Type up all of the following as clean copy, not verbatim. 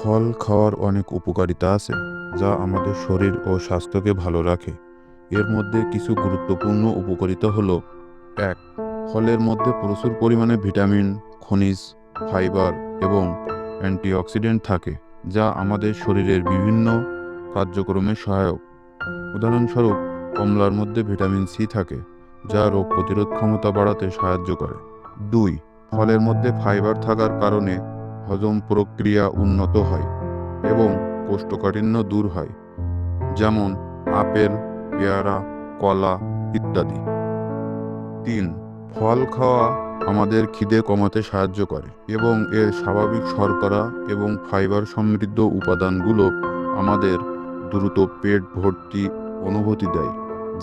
ফল খাওয়ার অনেক উপকারিতা আছে, যা আমাদের শরীর ও স্বাস্থ্যকে ভালো রাখে। এর মধ্যে কিছু গুরুত্বপূর্ণ উপকারিতা হলো: 1. ফলের মধ্যে প্রচুর পরিমাণে ভিটামিন, খনিজ, ফাইবার এবং অ্যান্টিঅক্সিডেন্ট থাকে, যা আমাদের শরীরের বিভিন্ন কার্যক্রমে সহায়ক। উদাহরণস্বরূপ, কমলার মধ্যে ভিটামিন সি থাকে, যা রোগ প্রতিরোধ ক্ষমতা বাড়াতে সাহায্য করে। 2. ফলের মধ্যে ফাইবার থাকার কারণে হজম প্রক্রিয়া উন্নত হয় এবং কোষ্ঠকাঠিন্য দূর হয়, যেমন আপেল, পেয়ারা, কলা ইত্যাদি। 3. ফল খাওয়া আমাদের খিদে কমাতে সাহায্য করে এবং এর স্বাভাবিক শর্করা এবং ফাইবার সমৃদ্ধ উপাদানগুলো আমাদের দ্রুত পেট ভর্তি অনুভূতি দেয়,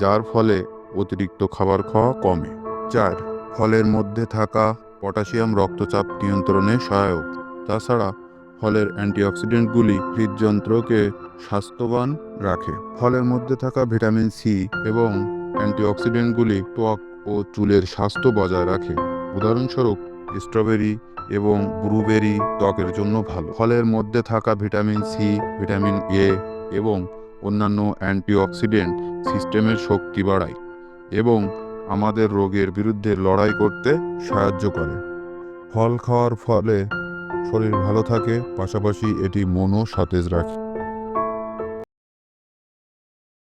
যার ফলে অতিরিক্ত খাবার খাওয়া কমে। 4. ফলের মধ্যে থাকা পটাশিয়াম রক্তচাপ নিয়ন্ত্রণে সহায়ক। তাছাড়া ফলের অ্যান্টিঅক্সিডেন্টগুলি হৃদযন্ত্রকে স্বাস্থ্যবান রাখে। ফলের মধ্যে থাকা ভিটামিন সি এবং অ্যান্টিঅক্সিডেন্টগুলি ত্বক ও চুলের স্বাস্থ্য বজায় রাখে। উদাহরণস্বরূপ, স্ট্রবেরি এবং ব্লুবেরি ত্বকের জন্য ভালো। ফলের মধ্যে থাকা ভিটামিন সি, ভিটামিন এ এবং অন্যান্য অ্যান্টিঅক্সিডেন্ট সিস্টেমের শক্তি বাড়ায় এবং আমাদের রোগের বিরুদ্ধে লড়াই করতে সাহায্য করে। ফল খাওয়ার ফলে শরীর ভালো থাকে, পাশাপাশি এটি মনও সতেজ রাখে।